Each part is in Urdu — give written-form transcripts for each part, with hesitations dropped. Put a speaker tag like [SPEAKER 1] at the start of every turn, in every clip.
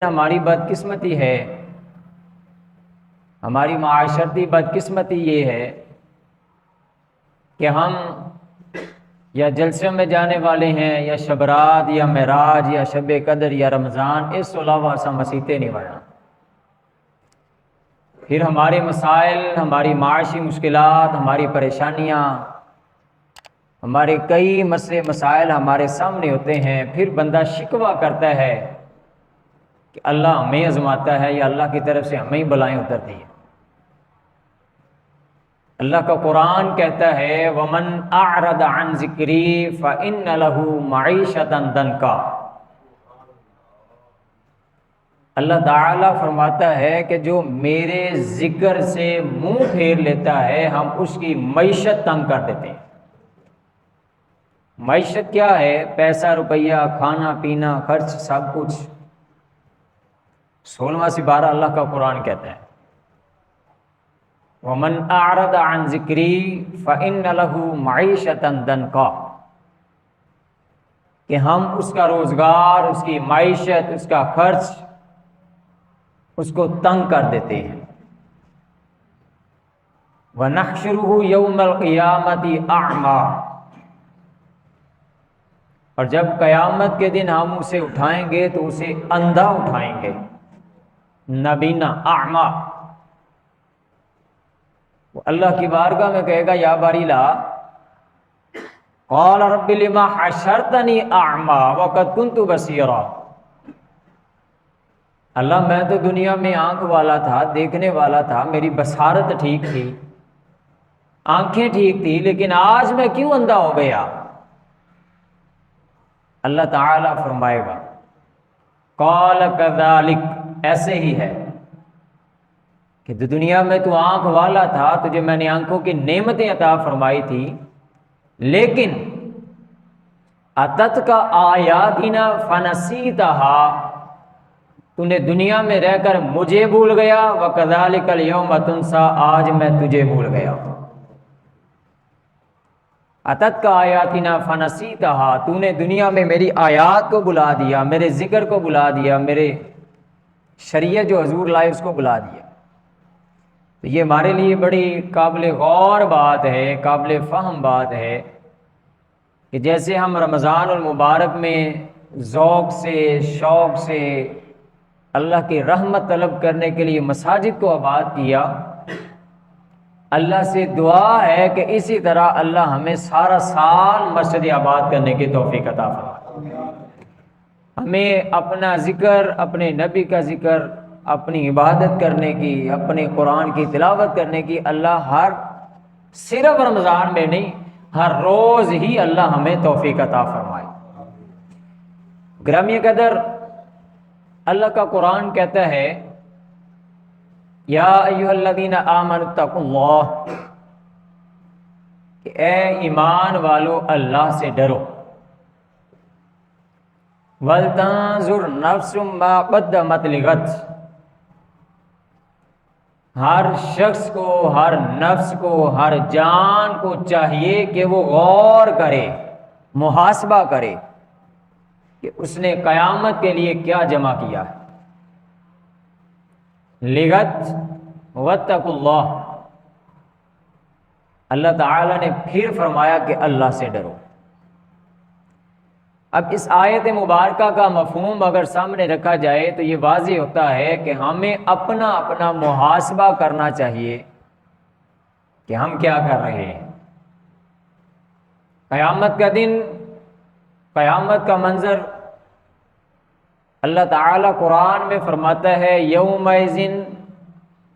[SPEAKER 1] ہماری بدقسمتی ہے، ہماری معاشرتی بدقسمتی یہ ہے کہ ہم یا جلسے میں جانے والے ہیں یا شبرات یا معراج یا شب قدر یا رمضان، اس علاوہ سا مسیطے نہیں بڑھنا۔ پھر ہمارے مسائل، ہماری معاشی مشکلات، ہماری پریشانیاں، ہمارے کئی مسئلے مسائل ہمارے سامنے ہوتے ہیں، پھر بندہ شکوہ کرتا ہے کہ اللہ ہمیں آزماتا ہے یا اللہ کی طرف سے ہمیں ہی بلائیں اترتی ہیں۔ اللہ کا قرآن کہتا ہے وَمَنْ أَعْرَضَ عَنْ ذِكْرِي فَإِنَّ لَهُ مَعِيشَةً ضَنْكًا۔ اللہ تعالیٰ فرماتا ہے کہ جو میرے ذکر سے منہ پھیر لیتا ہے ہم اس کی معیشت تنگ کر دیتے ہیں۔ معیشت کیا ہے؟ پیسہ روپیہ، کھانا پینا، خرچ، سب کچھ۔ 16واں سپارہ اللہ کا قرآن کہتا ہے وَمَنْ أَعْرَضَ عَنْ ذِكْرِي فَإِنَّ لَهُ مَعِيشَةً ضَنْكًا، کہ ہم اس کا روزگار، اس کی معیشت، اس کا خرچ، اس کو تنگ کر دیتے ہیں۔ وَنَحْشُرُهُ يَوْمَ الْقِيَامَةِ أَعْمَى، اور جب قیامت کے دن ہم اسے اٹھائیں گے تو اسے اندھا اٹھائیں گے، نابینا، اعمیٰ۔ وہ اللہ کی بارگاہ میں کہے گا یا باری لا قال رب لما حشرتنی اعمیٰ وقد كنت بصیرا۔ اللہ میں تو دنیا میں آنکھ والا تھا، دیکھنے والا تھا، میری بصارت ٹھیک تھی، آنکھیں ٹھیک تھی، لیکن آج میں کیوں اندھا ہو گیا؟ اللہ تعالیٰ فرمائے گا قال كذلك، ایسے ہی ہے کہ دنیا میں تو آنکھ والا تھا، تجھے میں نے آنکھوں کی نعمتیں عطا فرمائی تھی، لیکن اتت کا آیاتنا فنسیتها، تو نے دنیا میں رہ کر مجھے بھول گیا، وَكَذَلِكَ الْيَوْمَ تُنْسَى، آج میں تجھے بھول گیا۔ اتت کا آیاتنا فنسیتها، تو نے دنیا میں میری آیات کو بلا دیا، میرے ذکر کو بلا دیا، میرے شریعت جو حضور لائے اس کو بلا دیا۔ تو یہ ہمارے لیے بڑی قابل غور بات ہے، قابل فہم بات ہے کہ جیسے ہم رمضان المبارک میں ذوق سے، شوق سے اللہ کی رحمت طلب کرنے کے لیے مساجد کو آباد کیا، اللہ سے دعا ہے کہ اسی طرح اللہ ہمیں سارا سال مسجد آباد کرنے کی توفیق عطا فرمائے۔ ہمیں اپنا ذکر، اپنے نبی کا ذکر، اپنی عبادت کرنے کی، اپنے قرآن کی تلاوت کرنے کی اللہ صرف رمضان میں نہیں، ہر روز ہی اللہ ہمیں توفیق عطا فرمائے۔ گرامی قدر، اللہ کا قرآن کہتا ہے یا ایھا الذین آمنوا اتقوا اللہ، کہ اے ایمان والو اللہ سے ڈرو، وَلْتَنظُرْ نَفْسٌ مَّا قَدَّمَتْ لِغَدٍ، ہر شخص کو، ہر نفس کو، ہر جان کو چاہیے کہ وہ غور کرے، محاسبہ کرے کہ اس نے قیامت کے لیے کیا جمع کیا ہے۔ لغت واتقوا اللہ، اللہ تعالیٰ نے پھر فرمایا کہ اللہ سے ڈرو۔ اب اس آیت مبارکہ کا مفہوم اگر سامنے رکھا جائے تو یہ واضح ہوتا ہے کہ ہمیں اپنا اپنا محاسبہ کرنا چاہیے کہ ہم کیا کر رہے ہیں۔ قیامت کا دن، قیامت کا منظر اللہ تعالیٰ قرآن میں فرماتا ہے یومئذ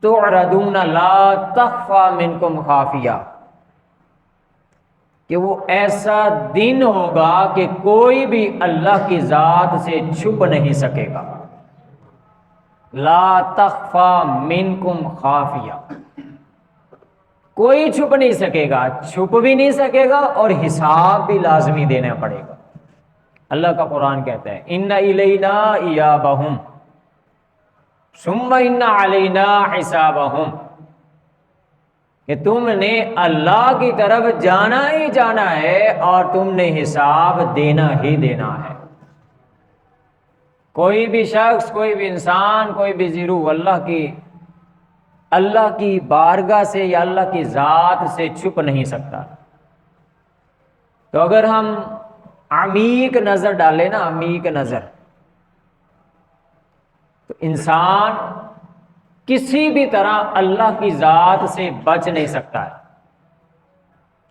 [SPEAKER 1] تعرضون لا تخفی منکم خافیہ، کہ وہ ایسا دن ہوگا کہ کوئی بھی اللہ کی ذات سے چھپ نہیں سکے گا۔ لا تخفی منکم خافیہ، کوئی چھپ نہیں سکے گا، چھپ بھی نہیں سکے گا اور حساب بھی لازمی دینا پڑے گا۔ اللہ کا قرآن کہتا ہے ان الینا ایابہم ثم ان علینا حسابہم، کہ تم نے اللہ کی طرف جانا ہی جانا ہے اور تم نے حساب دینا ہی دینا ہے۔ کوئی بھی شخص، کوئی بھی انسان، کوئی بھی زیرو اللہ کی بارگاہ سے یا اللہ کی ذات سے چھپ نہیں سکتا۔ تو اگر ہم عمیق نظر ڈالیں نا، عمیق نظر، تو انسان کسی بھی طرح اللہ کی ذات سے بچ نہیں سکتا ہے،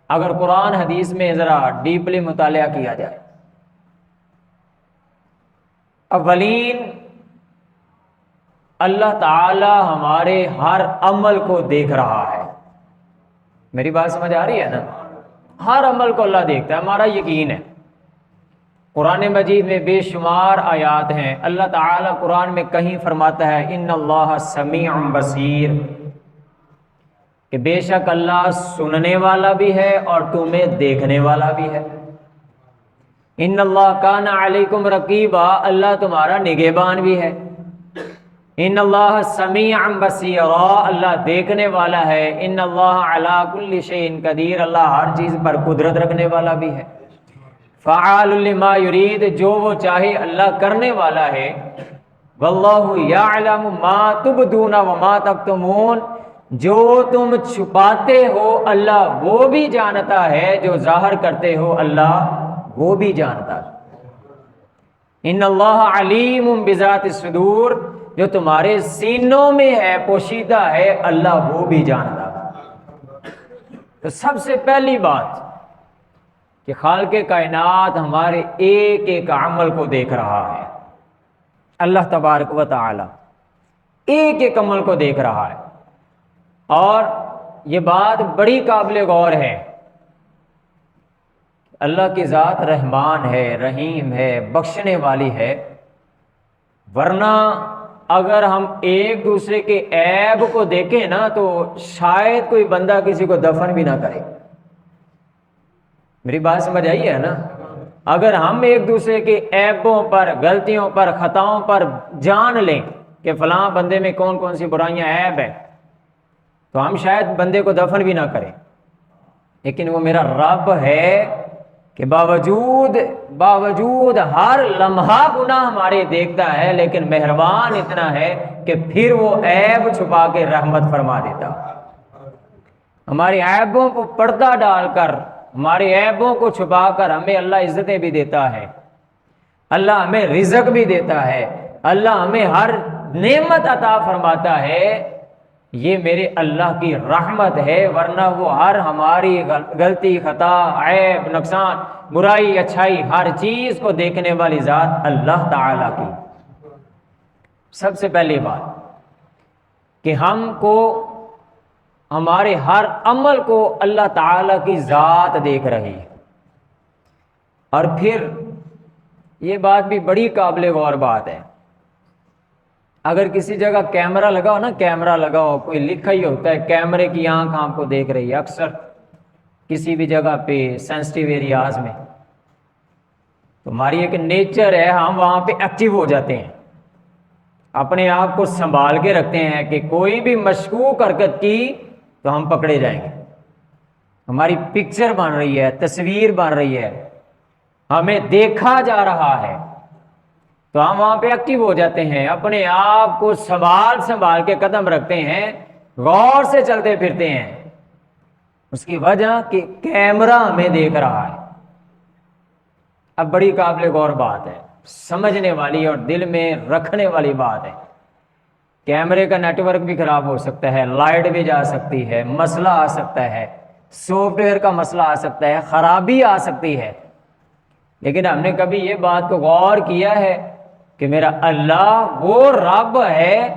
[SPEAKER 1] اگر قرآن حدیث میں ذرا ڈیپلی مطالعہ کیا جائے۔ اولین، اللہ تعالی ہمارے ہر عمل کو دیکھ رہا ہے۔ میری بات سمجھ آ رہی ہے نا؟ ہر عمل کو اللہ دیکھتا ہے، ہمارا یقین ہے۔ قرآن مجید میں بے شمار آیات ہیں، اللہ تعالی قرآن میں کہیں فرماتا ہے ان اللہ سمیع بصیر، کہ بے شک اللہ سننے والا بھی ہے اور تمہیں دیکھنے والا بھی ہے۔ ان اللہ کان علیکم رقیبا، اللہ تمہارا نگہبان بھی ہے۔ ان اللہ سمیع بصیر، اللہ دیکھنے والا ہے۔ ان اللہ علی کل شیء قدیر، اللہ ہر چیز پر قدرت رکھنے والا بھی ہے۔ فعال لما یرید، جو وہ چاہے اللہ کرنے والا ہے۔ واللہ یعلم ما تبدون وما تکتمون، جو تم چھپاتے ہو اللہ وہ بھی جانتا ہے، جو ظاہر کرتے ہو اللہ وہ بھی جانتا ہے۔ ان اللہ علیم بذات الصدور، جو تمہارے سینوں میں ہے، پوشیدہ ہے، اللہ وہ بھی جانتا ہے۔ تو سب سے پہلی بات کہ خالق کائنات ہمارے ایک ایک عمل کو دیکھ رہا ہے، اللہ تبارک و تعالی ایک ایک عمل کو دیکھ رہا ہے۔ اور یہ بات بڑی قابل غور ہے، اللہ کی ذات رحمان ہے، رحیم ہے، بخشنے والی ہے، ورنہ اگر ہم ایک دوسرے کے عیب کو دیکھیں نا تو شاید کوئی بندہ کسی کو دفن بھی نہ کرے۔ میری بات سمجھ آئی ہے نا؟ اگر ہم ایک دوسرے کے عیبوں پر، غلطیوں پر، خطاؤں پر جان لیں کہ فلاں بندے میں کون کون سی برائیاں عیب ہے، تو ہم شاید بندے کو دفن بھی نہ کریں۔ لیکن وہ میرا رب ہے کہ باوجود ہر لمحہ گناہ ہمارے دیکھتا ہے، لیکن مہربان اتنا ہے کہ پھر وہ عیب چھپا کے رحمت فرما دیتا۔ ہمارے عیبوں کو پردہ ڈال کر، ہمارے عیبوں کو چھپا کر ہمیں اللہ عزتیں بھی دیتا ہے، اللہ ہمیں رزق بھی دیتا ہے، اللہ ہمیں ہر نعمت عطا فرماتا ہے۔ یہ میرے اللہ کی رحمت ہے، ورنہ وہ ہر ہماری غلطی، خطا، عیب، نقصان، برائی، اچھائی، ہر چیز کو دیکھنے والی ذات اللہ تعالی کی۔ سب سے پہلی بات کہ ہم کو، ہمارے ہر عمل کو اللہ تعالی کی ذات دیکھ رہی ہے۔ اور پھر یہ بات بھی بڑی قابل غور بات ہے، اگر کسی جگہ کیمرہ لگا ہو نا، کیمرہ لگا ہو، کوئی لکھا ہی ہوتا ہے کیمرے کی آنکھ آپ کو دیکھ رہی ہے، اکثر کسی بھی جگہ پہ سینسٹیو ایریاز میں، تو ہماری ایک نیچر ہے، ہم وہاں پہ ایکٹیو ہو جاتے ہیں، اپنے آپ کو سنبھال کے رکھتے ہیں کہ کوئی بھی مشکوک حرکت کی تو ہم پکڑے جائیں گے۔ ہماری پکچر بن رہی ہے، تصویر بن رہی ہے، ہمیں دیکھا جا رہا ہے، تو ہم وہاں پہ ایکٹیو ہو جاتے ہیں، اپنے آپ کو سنبھال کے قدم رکھتے ہیں، غور سے چلتے پھرتے ہیں۔ اس کی وجہ کہ کیمرہ ہمیں دیکھ رہا ہے۔ اب بڑی قابل غور بات ہے، سمجھنے والی اور دل میں رکھنے والی بات ہے۔ کیمرے کا نیٹ ورک بھی خراب ہو سکتا ہے، لائٹ بھی جا سکتی ہے، مسئلہ آ سکتا ہے، سافٹ ویئر کا مسئلہ آ سکتا ہے، خرابی آ سکتی ہے، لیکن ہم نے کبھی یہ بات کو غور کیا ہے کہ میرا اللہ وہ رب ہے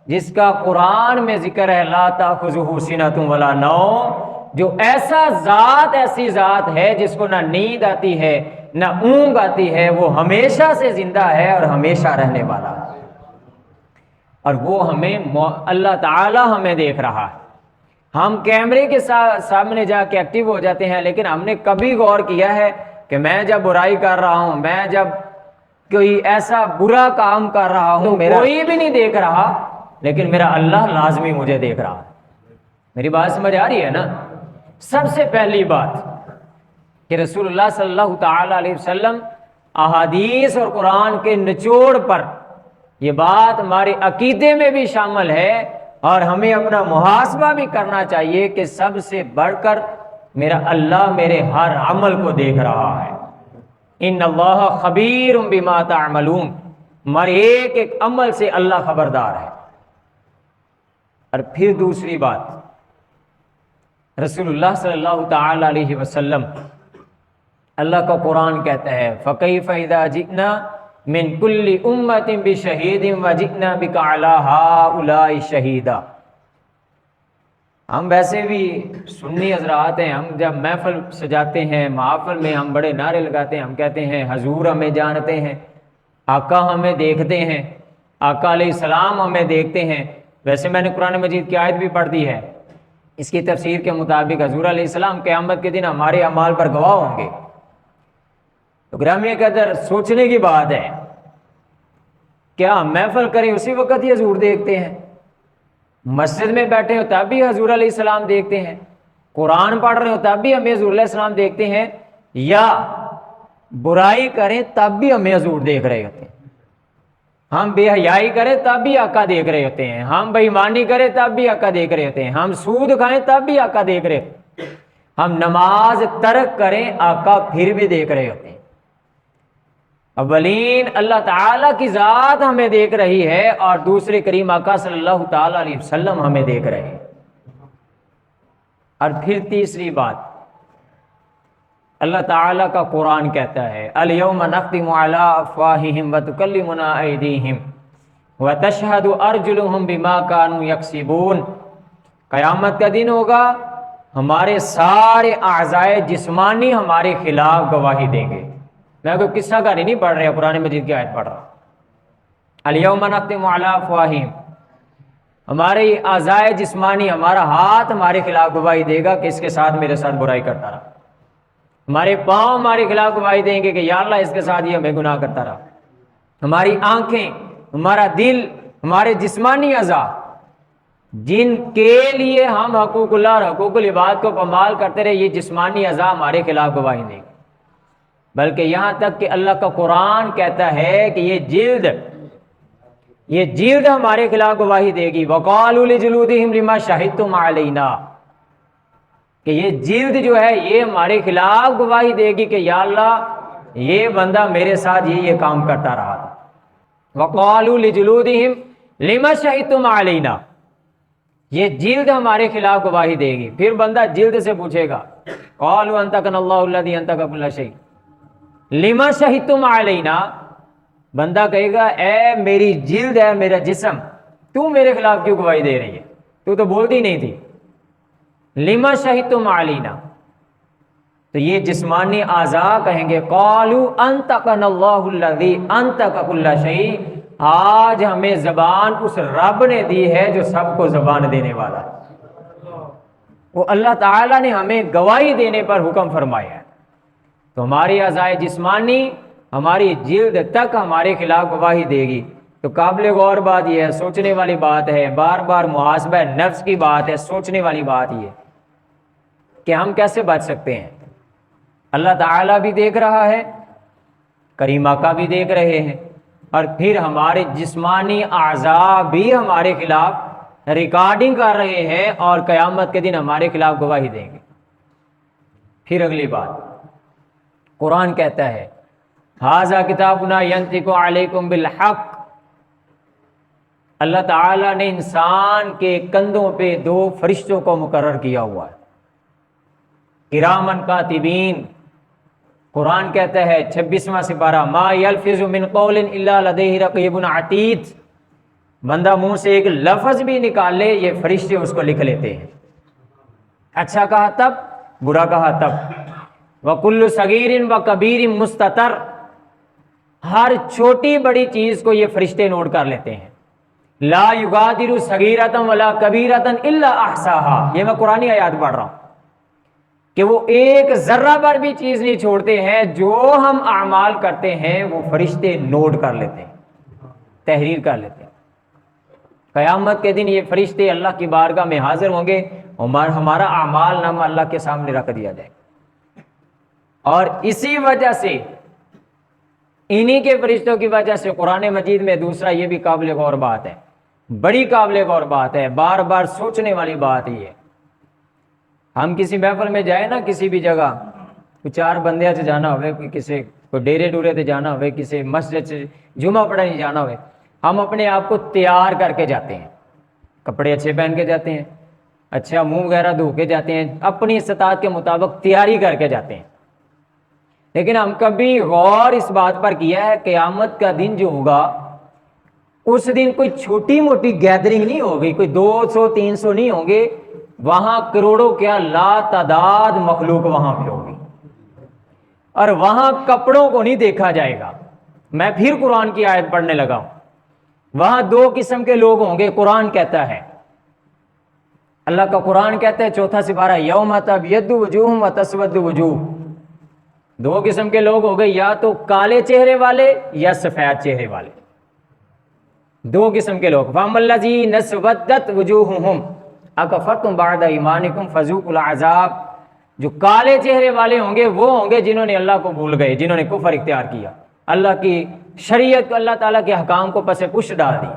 [SPEAKER 1] جس کا قرآن میں ذکر ہے لا تأخذہ سنۃ ولا نوم، جو ایسی ذات ہے جس کو نہ نیند آتی ہے نہ اونگ آتی ہے، وہ ہمیشہ سے زندہ ہے اور ہمیشہ رہنے والا ہے، اور وہ اللہ تعالی ہمیں دیکھ رہا ہے۔ ہم کیمرے کے سامنے جا کے ایکٹیو ہو جاتے ہیں، لیکن ہم نے کبھی غور کیا ہے کہ میں جب برائی کر رہا ہوں، میں جب کوئی ایسا برا کام کر رہا ہوں، کوئی بھی نہیں دیکھ رہا، لیکن میرا اللہ لازمی مجھے دیکھ رہا ہے۔ میری بات سمجھ آ رہی ہے نا؟ سب سے پہلی بات کہ رسول اللہ صلی اللہ تعالی علیہ وسلم احادیث اور قرآن کے نچوڑ پر یہ بات ہمارے عقیدے میں بھی شامل ہے، اور ہمیں اپنا محاسبہ بھی کرنا چاہیے کہ سب سے بڑھ کر میرا اللہ میرے ہر عمل کو دیکھ رہا ہے۔ ان اللہ خبیر بما تعملون، ہمارے ایک ایک عمل سے اللہ خبردار ہے۔ اور پھر دوسری بات، رسول اللہ صلی اللہ تعالی علیہ وسلم، اللہ کا قرآن کہتا ہے فَكَيْفَ إِذَا جِئْنَا مِن كُلِّ أُمَّةٍ بِشَهِيدٍ وَجِئْنَا بِكَ عَلَىٰ هَٰؤُلَاءِ شَهِيدًا۔ ہم ویسے بھی سنی حضرات ہیں، ہم جب محفل سجاتے ہیں، محافل میں ہم بڑے نعرے لگاتے ہیں، ہم کہتے ہیں حضور ہمیں جانتے ہیں، آقا ہمیں دیکھتے ہیں، آقا علیہ السلام ہمیں دیکھتے ہیں۔ ویسے میں نے قرآن مجید کی آیت بھی پڑھ دی ہے، اس کی تفسیر کے مطابق حضور علیہ السلام قیامت کے دن ہمارے اعمال پر گواہ ہوں گے۔ تو گرامی قدر سوچنے کی بات ہے، کیا محفل کریں اسی وقت ہی حضور دیکھتے ہیں؟ مسجد میں بیٹھے ہو تب بھی حضور علیہ السلام دیکھتے ہیں؟ قرآن پڑھ رہے ہو تب بھی ہمیں حضور علیہ السلام دیکھتے ہیں؟ یا برائی کریں تب بھی ہمیں حضور دیکھ رہے ہوتے ہیں؟ ہم بے حیائی کریں تب بھی آقا دیکھ رہے ہوتے ہیں، ہم بے ایمانی کریں تب بھی آقا دیکھ رہے ہوتے ہیں، ہم سود کھائیں تب بھی آقا دیکھ رہے ہوتے ہیں، ہم نماز ترک کریں آقا پھر بھی دیکھ رہے ہوتے ہیں۔ اولین اللہ تعالیٰ کی ذات ہمیں دیکھ رہی ہے، اور دوسرے کریم آقا صلی اللہ تعالیٰ علیہ وسلم ہمیں دیکھ رہے ہیں۔ اور پھر تیسری بات، اللہ تعالیٰ کا قرآن کہتا ہے الیوم نختم علی افواہہم وتکلمنا ایدیہم وتشہد ارجلہم بما کانوا یکسبون۔ قیامت کا دن ہوگا، ہمارے سارے اعضائے جسمانی ہمارے خلاف گواہی دیں گے۔ میں کوئی قصہ کہانی نہیں پڑھ رہا، قرآن مجید کی آیت پڑھ رہا۔ الیوم نختم علی افواہہم، ہمارے اعضائے جسمانی، ہمارا ہاتھ ہمارے خلاف گواہی دے گا کہ اس کے ساتھ میرے ساتھ برائی کرتا رہا۔ ہمارے پاؤں ہمارے خلاف گواہی دیں گے کہ یا اللہ اس کے ساتھ یہ ہمیں گناہ کرتا رہا۔ ہماری آنکھیں، ہمارا دل، ہمارے جسمانی اعضاء جن کے لیے ہم حقوق اللہ اور حقوق العباد کو پامال کرتے رہے، یہ جسمانی اعضاء ہمارے خلاف گواہی دیں گے۔ بلکہ یہاں تک کہ اللہ کا قرآن کہتا ہے کہ یہ جلد ہمارے خلاف گواہی دے گی۔ وَقَالُوا لِجُلُودِهِمْ لِمَا شَهِدتُّمْ عَلَيْنَا، کہ یہ جلد جو ہے یہ ہمارے خلاف گواہی دے گی کہ یا اللہ یہ بندہ میرے ساتھ یہ کام کرتا رہا تھا۔ وَقَالُوا لِجُلُودِهِمْ لِمَا شَهِدتُّمْ عَلَيْنَا، یہ جلد ہمارے خلاف گواہی دے گی۔ پھر بندہ جلد سے پوچھے گا قَالُوا أَنطَقَنَا اللَّهُ الَّذِي أَنطَقَ كُلَّ شَيْءٍ لِمَا شَهِدتُّمْ عَلَيْنَا، بندہ کہے گا اے میری جلد ہے، میرا جسم، تو میرے خلاف کیوں گواہی دے رہی ہے؟ تو بولتی نہیں تھی۔ لِمَا شَهِدتُّمْ عَلَيْنَا، تو یہ جسمانی اعضاء کہیں گے قَالُوا أَنطَقَنَا اللَّهُ الَّذِي أَنطَقَ كُلَّ شَيْءٍ، آج ہمیں زبان اس رب نے دی ہے جو سب کو زبان دینے والا ہے۔ وہ اللہ تعالیٰ نے ہمیں گواہی دینے پر حکم فرمایا ہے۔ تو ہماری اعضائے جسمانی ہماری جلد تک ہمارے خلاف گواہی دے گی۔ تو قابل غور بات یہ ہے، سوچنے والی بات ہے، بار بار محاسبہ نفس کی بات ہے، سوچنے والی بات یہ کہ ہم کیسے بچ سکتے ہیں۔ اللہ تعالیٰ بھی دیکھ رہا ہے، کریم آقا بھی دیکھ رہے ہیں، اور پھر ہمارے جسمانی اعضاء بھی ہمارے خلاف ریکارڈنگ کر رہے ہیں اور قیامت کے دن ہمارے خلاف گواہی دیں گے۔ پھر اگلی بات، قرآن کہتا ہے ھذا کتابنا ینطق علیکم بالحق، اللہ تعالیٰ نے انسان کے کندھوں پہ 2 فرشتوں کو مقرر کیا ہوا ہے، کرامن کاتبین۔ قرآن کہتا ہے 26واں سپارہ ما یلفظ من قول الا لدیہ رقیب عتید، بندہ منہ سے ایک لفظ بھی نکال لے یہ فرشتے اس کو لکھ لیتے ہیں، اچھا کہا تب، برا کہا تب۔ وَكُلُّ صَغِيرٍ وَكَبِيرٍ مُسْتَتَرٍ، ہر چھوٹی بڑی چیز کو یہ فرشتے نوٹ کر لیتے ہیں۔ لا يغادر صغیرۃ ولا کبیرۃ الا احصاها، یہ میں قرآنی آیات پڑھ رہا ہوں کہ وہ ایک ذرہ بھر بھی چیز نہیں چھوڑتے ہیں، جو ہم اعمال کرتے ہیں وہ فرشتے نوٹ کر لیتے ہیں، تحریر کر لیتے ہیں۔ قیامت کے دن یہ فرشتے اللہ کی بارگاہ میں حاضر ہوں گے، اور ہمارا اعمال نامہ اللہ کے سامنے رکھ دیا جائے گا۔ اور اسی وجہ سے انہی کے فرشتوں کی وجہ سے قرآن مجید میں دوسرا یہ بھی قابل غور بات ہے، بڑی قابل غور بات ہے، بار بار سوچنے والی بات یہ ہے۔ ہم کسی محفل میں جائیں نا، کسی بھی جگہ کوئی 4 بندیاں سے جانا ہوئے، کسی کوئی ڈیرے ڈورے سے جانا ہوئے، کسی مسجد سے جمعہ پڑھنے جانا ہوئے، ہم اپنے آپ کو تیار کر کے جاتے ہیں، کپڑے اچھے پہن کے جاتے ہیں، اچھا منہ وغیرہ دھو کے جاتے ہیں، اپنی استطاعت کے مطابق تیاری کر کے جاتے ہیں۔ لیکن ہم کبھی غور اس بات پر کیا ہے قیامت کا دن جو ہوگا، اس دن کوئی چھوٹی موٹی گیدرنگ نہیں ہوگی، کوئی 200 300 نہیں ہوں گے، وہاں کروڑوں کیا لا تعداد مخلوق وہاں پہ ہوگی، اور وہاں کپڑوں کو نہیں دیکھا جائے گا۔ میں پھر قرآن کی آیت پڑھنے لگا ہوں، وہاں 2 قسم کے لوگ ہوں گے، قرآن کہتا ہے، اللہ کا قرآن کہتا ہے 4 سپارہ، یوم تبیض وجوہ وتسود وجوہ، 2 قسم کے لوگ ہو گئے، یا تو کالے چہرے والے یا سفید چہرے والے، 2 قسم کے لوگ۔ فَأَمَّا الَّذِينَ اسْوَدَّتْ وُجُوهُهُمْ أَكَفَرْتُمْ بَعْدَ إِيمَانِكُمْ فَذُوقُوا الْعَذَابَ، جو کالے چہرے والے ہوں گے وہ ہوں گے جنہوں نے اللہ کو بھول گئے، جنہوں نے کفر اختیار کیا، اللہ کی شریعت کو، اللہ تعالیٰ کے حکام کو پس پش ڈال دی۔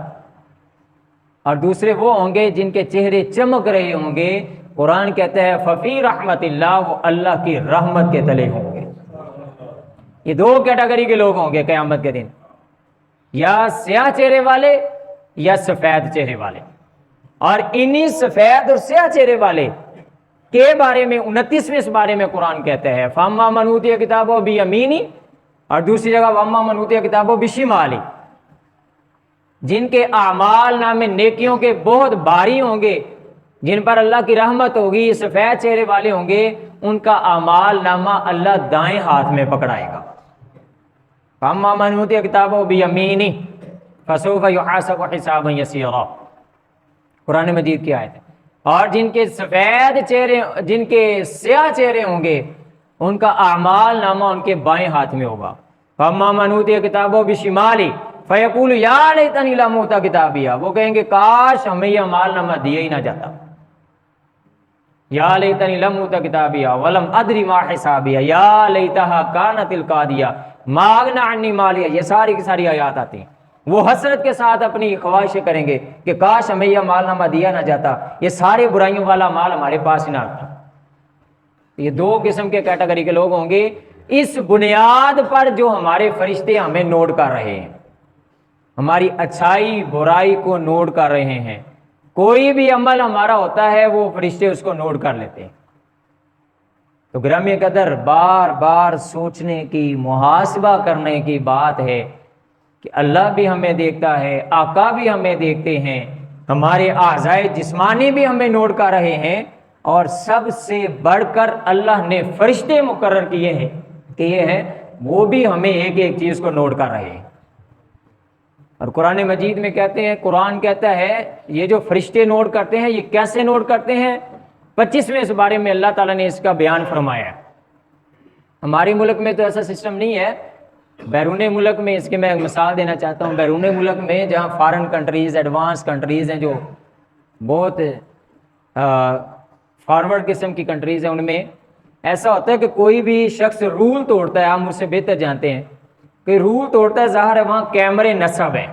[SPEAKER 1] اور دوسرے وہ ہوں گے جن کے چہرے چمک رہے ہوں گے، قرآن کہتا ہے ففی رحمت اللہ، وہ اللہ کی رحمت کے تلے ہوں گے۔ یہ 2 کیٹیگری کے لوگ ہوں گے قیامت کے دن، یا سیاہ چہرے والے یا سفید چہرے والے۔ اور انہی سفید اور سیاہ چہرے والے کے بارے میں 29ویں اس بارے میں قرآن کہتا ہے فَأَمَّا مَنْ أُوتِيَ كِتَابَهُ بِيَمِينِهِ، اور دوسری جگہ وَأَمَّا مَنْ أُوتِيَ كِتَابَهُ بِشِمَالِهِ، جن کے اعمال نامے نیکیوں کے بہت بھاری ہوں گے، جن پر اللہ کی رحمت ہوگی، سفید چہرے والے ہوں گے، ان کا اعمال نامہ اللہ دائیں ہاتھ میں پکڑائے گا۔ فَأَمَّا مَنْ أُوتِيَ كِتَابَهُ بِيَمِينِهِ فَسَوْفَ يُحَاسَبُ حِسَابًا يَسِيرًا، قرآن مجید کی آیت ہے۔ اور جن کے سفید چہرے، جن کے سیاہ چہرے ہوں گے، ان کا اعمال نامہ ان کے بائیں ہاتھ میں ہوگا۔ فَأَمَّا مَنْ أُوتِيَ كِتَابَهُ بِشِمَالِهِ فَيَقُولُ يَا لَيْتَنِي لَمْ أُوتَ كِتَابِيَهْ، وہ کہیں گے کاش ہمیں یہ اعمال نامہ دیا ہی نہ جاتا، یا لیتنی لم اوت کتابیہ ولم ادری ما حسابیہ یا لیتہا کانت القاضیہ ما اغنی عنی مالیہ، یہ ساری کی ساری آیات آتی ہیں۔ وہ حسرت کے ساتھ اپنی خواہشیں کریں گے کہ کاش ہمیں یہ مال نامہ دیا نہ جاتا، یہ سارے برائیوں والا مال ہمارے پاس ہی نہ آتا۔ یہ 2 قسم کے کیٹیگری کے لوگ ہوں گے، اس بنیاد پر جو ہمارے فرشتے ہمیں نوٹ کر رہے ہیں، ہماری اچھائی برائی کو نوٹ کر رہے ہیں۔ کوئی بھی عمل ہمارا ہوتا ہے وہ فرشتے اس کو نوٹ کر لیتے ہیں۔ تو گرامی قدر بار بار سوچنے کی، محاسبہ کرنے کی بات ہے کہ اللہ بھی ہمیں دیکھتا ہے، آقا بھی ہمیں دیکھتے ہیں، ہمارے اعضائے جسمانی بھی ہمیں نوٹ کر رہے ہیں، اور سب سے بڑھ کر اللہ نے فرشتے مقرر کیے ہیں کہ یہ ہے، وہ بھی ہمیں ایک ایک چیز کو نوٹ کر رہے ہیں۔ اور قرآن مجید میں کہتے ہیں، قرآن کہتا ہے یہ جو فرشتے نوٹ کرتے ہیں یہ کیسے نوٹ کرتے ہیں، 25ویں اس بارے میں اللہ تعالیٰ نے اس کا بیان فرمایا ہے۔ ہمارے ملک میں تو ایسا سسٹم نہیں ہے، بیرون ملک میں اس کی میں مثال دینا چاہتا ہوں۔ بیرون ملک میں جہاں فارن کنٹریز، ایڈوانس کنٹریز ہیں، جو بہت فارورڈ قسم کی کنٹریز ہیں، ان میں ایسا ہوتا ہے کہ کوئی بھی شخص رول توڑتا ہے، آپ مجھ سے بہتر جانتے ہیں کہ رول توڑتا ہے، ظاہر ہے وہاں کیمرے نصب ہیں،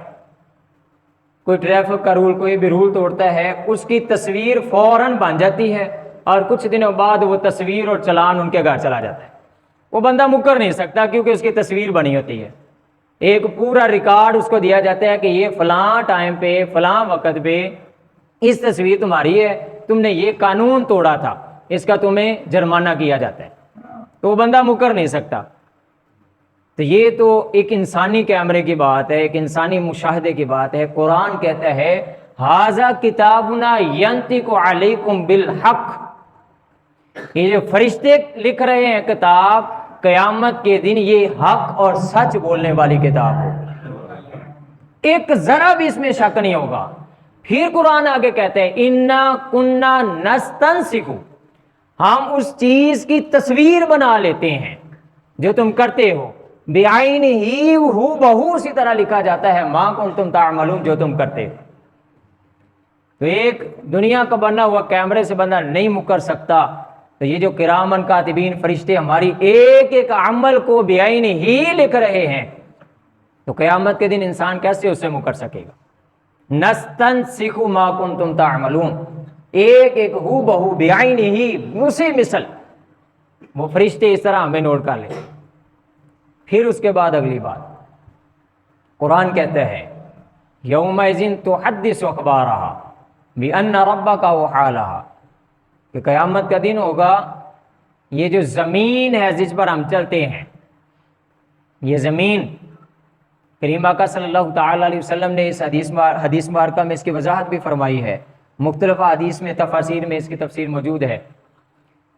[SPEAKER 1] کوئی ٹریفک کا رول، کوئی بھی رول توڑتا ہے، اس کی تصویر فوراً بن جاتی ہے، اور کچھ دنوں بعد وہ تصویر اور چلان ان کے گھر چلا جاتا ہے۔ وہ بندہ مکر نہیں سکتا کیونکہ اس کی تصویر بنی ہوتی ہے، ایک پورا ریکارڈ اس کو دیا جاتا ہے کہ یہ فلاں ٹائم پہ فلاں وقت پہ اس تصویر تمہاری ہے، تم نے یہ قانون توڑا تھا، اس کا تمہیں جرمانہ کیا جاتا ہے، تو وہ بندہ مکر نہیں سکتا۔ تو یہ تو ایک انسانی کیمرے کی بات ہے، ایک انسانی مشاہدے کی بات ہے۔ قرآن کہتا ہے ھذا کتابنا ینطق علیکم بالحق، یہ جو فرشتے لکھ رہے ہیں کتاب، قیامت کے دن یہ حق اور سچ بولنے والی کتاب ہوگی، ایک ذرا بھی اس میں شک نہیں ہوگا۔ پھر قرآن آگے کہتے ہیں انا کننا نستنسخ، ہم اس چیز کی تصویر بنا لیتے ہیں جو تم کرتے ہو، بعین ہی ہو بہو اسی طرح لکھا جاتا ہے ما کنتم تعملون، جو تم کرتے ہو۔ تو ایک دنیا کا بنا ہوا کیمرے سے بندہ نہیں مکر سکتا، تو یہ جو کرامن کاتبین فرشتے ہماری ایک ایک عمل کو بعین ہی لکھ رہے ہیں، تو قیامت کے دن انسان کیسے اس سے منہ کر سکے گا؟ نستنسخ ما کنتم تعملون، ایک ایک ہو بہو بعینہ، اسی مثل وہ فرشتے اس طرح ہمیں نوٹ کر لیں۔ پھر اس کے بعد اگلی بات قرآن کہتا ہے یومئذ تحدث اخبارہا بان ربک اوحی لہا، کہ قیامت کا دن ہوگا، یہ جو زمین ہے جس پر ہم چلتے ہیں، یہ زمین، کریم آقا صلی اللہ تعالی علیہ وسلم نے اس حدیث مبارکہ میں اس کی وضاحت بھی فرمائی ہے، مختلف حدیث میں تفاسیر میں اس کی تفسیر موجود ہے۔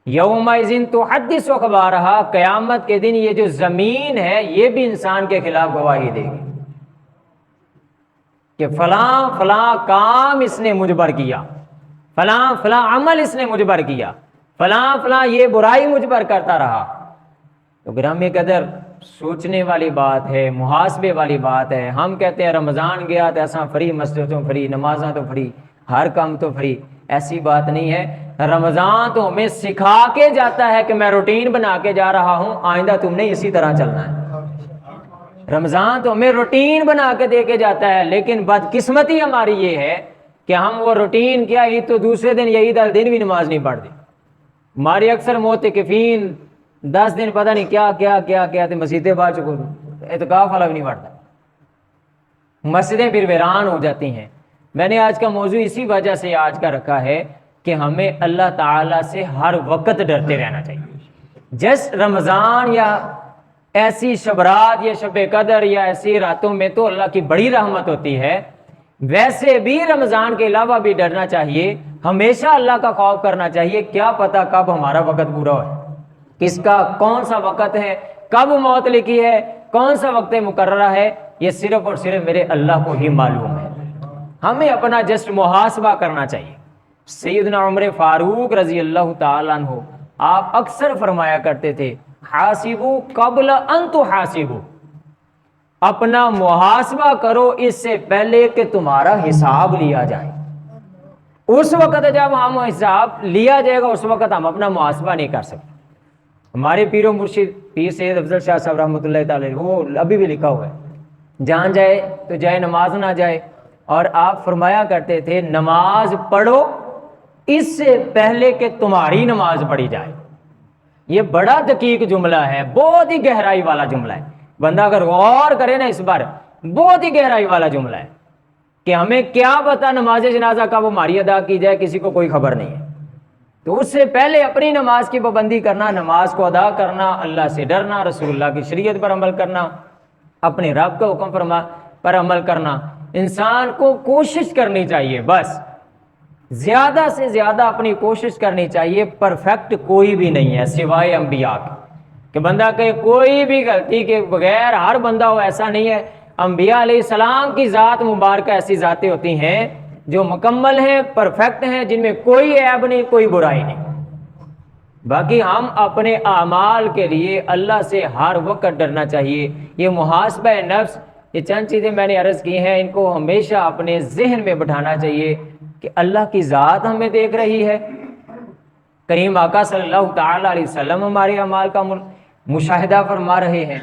[SPEAKER 1] یومئذ تحدث اخبارہا، قیامت کے دن یہ جو زمین ہے یہ بھی انسان کے خلاف گواہی دے گی کہ فلاں فلاں کام اس نے مجھ پر کیا، فلاں فلاں عمل اس نے مجھ پر کیا، فلاں فلاں یہ برائی مجھ پر کرتا رہا۔ تو گرامی قدر سوچنے والی بات ہے، محاسبے والی بات ہے۔ ہم کہتے ہیں رمضان گیا تو ایسا فری، مسجد تو فری، نمازاں تو فری، ہر کام تو فری، ایسی بات نہیں ہے۔ رمضان تو ہمیں سکھا کے جاتا ہے کہ میں روٹین بنا کے جا رہا ہوں، آئندہ تم نے اسی طرح چلنا ہے۔ رمضان تو ہمیں روٹین بنا کے دے کے جاتا ہے، لیکن بدقسمتی ہماری یہ ہے کہ ہم وہ روٹین کیا ہی تو دوسرے دن یا عید دن بھی نماز نہیں پڑھتے۔ ہمارے اکثر معتکفین 10 دن پتہ نہیں کیا کیا کیا کیا تو مسجدیں باہر چکو، اعتکاف والا بھی نہیں پڑھتا، مسجدیں پھر ویران ہو جاتی ہیں۔ میں نے آج کا موضوع اسی وجہ سے آج کا رکھا ہے کہ ہمیں اللہ تعالیٰ سے ہر وقت ڈرتے رہنا چاہیے۔ جس رمضان یا ایسی شبرات یا شب قدر یا ایسی راتوں میں تو اللہ کی بڑی رحمت ہوتی ہے، ویسے بھی رمضان کے علاوہ بھی ڈرنا چاہیے، ہمیشہ اللہ کا خوف کرنا چاہیے۔ کیا پتہ کب ہمارا وقت پورا ہو، کس کا کون سا وقت ہے، کب موت لکھی ہے، کون سا وقت مقررہ ہے، یہ صرف اور صرف میرے اللہ کو ہی معلوم ہے۔ ہمیں اپنا جسٹ محاسبہ کرنا چاہیے۔ سیدنا عمر فاروق رضی اللہ تعالیٰ عنہ آپ اکثر فرمایا کرتے تھے حاسبو قبل ان تحاسبو، اپنا محاسبہ کرو اس سے پہلے کہ تمہارا حساب لیا جائے۔ اس وقت جب ہم حساب لیا جائے گا اس وقت ہم اپنا محاسبہ نہیں کر سکتے۔ ہمارے پیر و مرشد پیر سید افضل شاہ صاحب رحمۃ اللہ تعالی وہ ابھی بھی لکھا ہوا ہے، جان جائے تو جائے نماز نہ جائے، اور آپ فرمایا کرتے تھے نماز پڑھو اس سے پہلے کہ تمہاری نماز پڑھی جائے۔ یہ بڑا دقیق جملہ ہے، بہت ہی گہرائی والا جملہ ہے۔ بندہ اگر غور کرے نا اس بار، بہت ہی گہرائی والا جملہ ہے کہ ہمیں کیا پتا نماز جنازہ کب ہماری ادا کی جائے، کسی کو کوئی خبر نہیں ہے۔ تو اس سے پہلے اپنی نماز کی پابندی کرنا، نماز کو ادا کرنا، اللہ سے ڈرنا، رسول اللہ کی شریعت پر عمل کرنا، اپنے رب کا حکم فرما پر عمل کرنا۔ انسان کو کوشش کرنی چاہیے، بس زیادہ سے زیادہ اپنی کوشش کرنی چاہیے۔ پرفیکٹ کوئی بھی نہیں ہے سوائے انبیاء کے، کہ بندہ کہ کوئی بھی غلطی کے بغیر ہر بندہ ہو، ایسا نہیں ہے۔ انبیاء علیہ السلام کی ذات مبارکہ ایسی ذاتیں ہوتی ہیں جو مکمل ہیں، پرفیکٹ ہیں، جن میں کوئی عیب نہیں، کوئی برائی نہیں۔ باقی ہم اپنے اعمال کے لیے اللہ سے ہر وقت ڈرنا چاہیے۔ یہ محاسبہ نفس، یہ چند چیزیں میں نے عرض کی ہیں، ان کو ہمیشہ اپنے ذہن میں بٹھانا چاہیے کہ اللہ کی ذات ہمیں دیکھ رہی ہے، کریم آقا صلی اللہ تعالی علیہ وسلم ہمارے اعمال کا مشاہدہ فرما رہے ہیں۔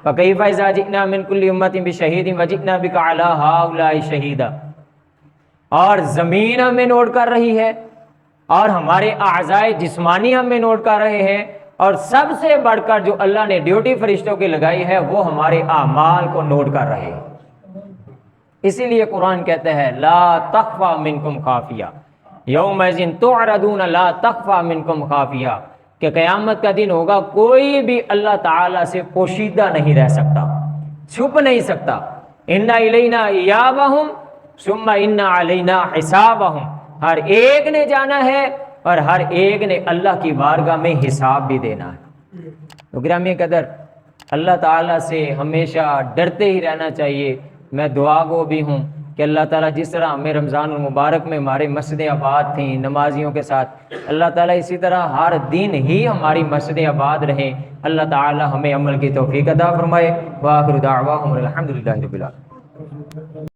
[SPEAKER 1] فَكَيْفَ إِذَا جِئْنَا مِنْ كُلِّ أُمَّةٍ بِشَهِيدٍ وَجِئْنَا بِكَ عَلَىٰ هَٰؤُلَاءِ شَهِيدًا، اور زمین ہمیں نوٹ کر رہی ہے، اور ہمارے اعضائے جسمانی ہمیں نوٹ کر رہے ہیں، اور سب سے بڑھ کر جو اللہ نے ڈیوٹی فرشتوں کی لگائی ہے وہ ہمارے اعمال کو نوٹ کر رہے ہیں۔ اسی لیے قرآن کہتا ہے لا تخفى منکم خافیہ، یومئذ تعرضون لا تخفى منکم خافیہ، کہ قیامت کا دن ہوگا کوئی بھی اللہ تعالیٰ سے پوشیدہ نہیں رہ سکتا، چھپ نہیں سکتا۔ ان الینا ایابہم ثم ان علینا حسابہم، ہر ایک نے جانا ہے اور ہر ایک نے اللہ کی بارگاہ میں حساب بھی دینا ہے۔ تو گرامی قدر اللہ تعالیٰ سے ہمیشہ ڈرتے ہی رہنا چاہیے۔ میں دعا گو بھی ہوں کہ اللہ تعالیٰ جس طرح ہمیں رمضان المبارک میں ہماری مسجدیں آباد تھیں نمازیوں کے ساتھ، اللہ تعالیٰ اسی طرح ہر دن ہی ہماری مسجدیں آباد رہیں۔ اللہ تعالیٰ ہمیں عمل کی توفیق عطا فرمائے۔ وآخر دعواہم الحمدللہ رب العالمین۔